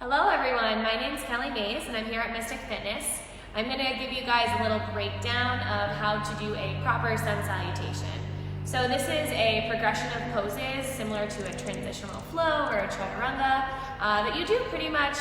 Hello everyone, my name is Kelly Mays and I'm here at Mystic Fitness. I'm going to give you guys a little breakdown of how to do a proper sun salutation. So this is a progression of poses similar to a transitional flow or a chaturanga that you do pretty much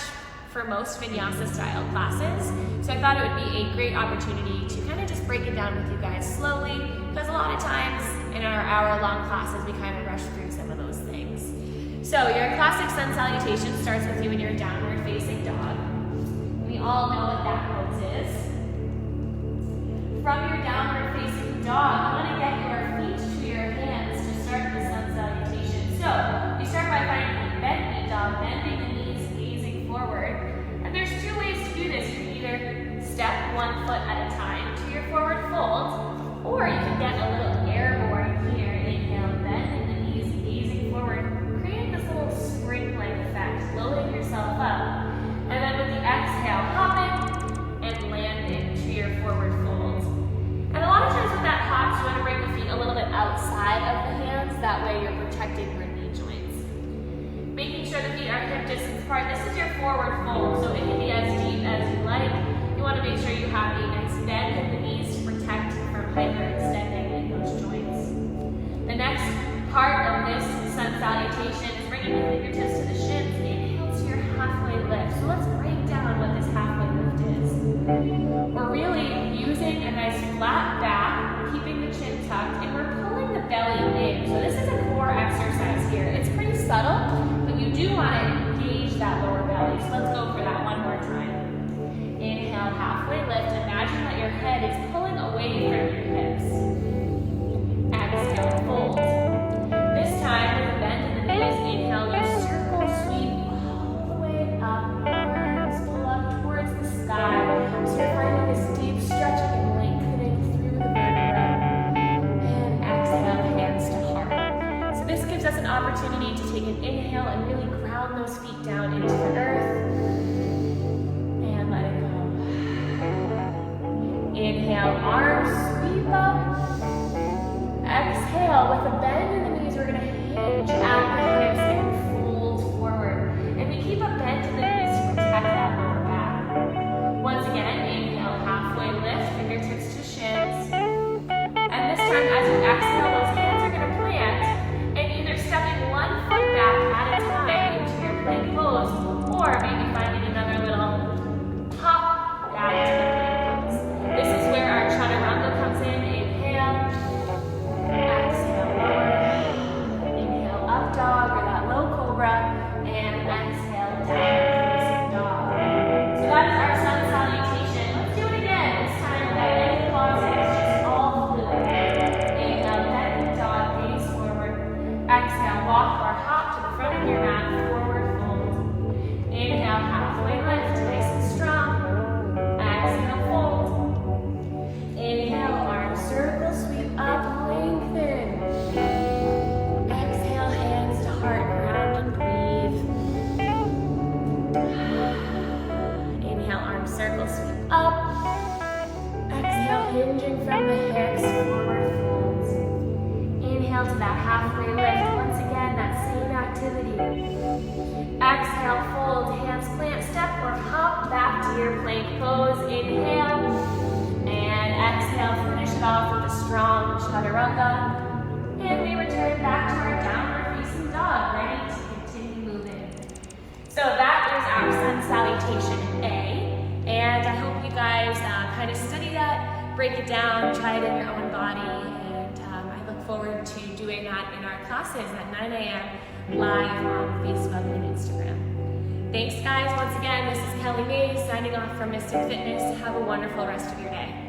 for most vinyasa style classes. So I thought it would be a great opportunity to kind of just break it down with you guys slowly, because a lot of times in our hour-long classes we kind of rush through some of those things. So your classic sun salutation starts with you in your downward facing dog. We all know what that pose is. From your downward facing dog, you want to get your feet to your hands to start the sun salutation. So we start by finding a bent knee dog, bending the knees, gazing forward. And there's two ways to do this. You can either step one foot at a time to your forward fold, or you can get a little airborne here. Inhale, bend the knees, gazing forward. Spring-like effect, loading yourself up. And then with the exhale, hop in and land into your forward fold. And a lot of times with that hop, you want to bring the feet a little bit outside of the hands. That way you're protecting your knee joints. Making sure the feet are hip distance apart. This is your forward fold, so it can be as deep as you like. You want to make sure you have a nice bend in the knees to protect from hyperextending in those joints. The next part of this sun salutation is bringing the fingertips to the shins. Inhale to your halfway lift. So let's break down what this halfway lift is. We're really using a nice flat back, keeping the chin tucked, and we're pulling the belly in. So this is a core exercise here. It's pretty subtle, but you do want to engage that lower belly. So let's go for that one more time. Inhale, halfway lift. Imagine that your head is pulling away from your hips. Exhale, fold. This time, with a bend in the knees, inhale, you circle sweep all the way up, arms pull up towards the sky. So you're finding this deep stretching and lengthening through the vertebrae. And exhale, hands to heart. So this gives us an opportunity to take an inhale and really ground those feet down into the earth. And let it go. Inhale, arms sweep up. Exhale, with a bend in the knees, we're going to hinge at the hips and fold forward. And we keep a bend in the knees to protect that lower back. Once again, inhale, halfway lift, fingertips to shins. And this time, as you exhale, those hands are going to plant, and either stepping one foot back at a time into your plank pose, or maybe finding another little hop back to the plank pose. This is where our chaturanga comes in. Inhale. Exhale, lower. Inhale, up dog or that low cobra. And exhale, down facing dog. So that is our sun salutation. Let's do it again. This time without any pauses, just all fluid. Inhale, bend the dog, gaze forward. Exhale, walk or hop to the front of your mat, forward fold. Inhale, halfway lift, nice and strong. Exhale, fold. Inhale, arm circle, sweep up, lengthen. Exhale, hands to heart, ground and breathe. Inhale, arm circle, sweep up. Exhale, hinging from the hips, forward folds. Inhale to that halfway lift. Once again, that same activity. Exhale, fold, hands plant, step or hop back to your plank pose. Inhale. And exhale, finish it off with a strong chaturanga. And we return back to our downward facing dog, ready to continue moving. So that is our sun salutation A. And I hope you guys kind of study that, break it down, try it in your own body. And I look forward to doing that in our classes at 9 a.m. live on Facebook and Instagram. Thanks guys, once again, this is Kelly Mays signing off from Mystic Fitness. Have a wonderful rest of your day.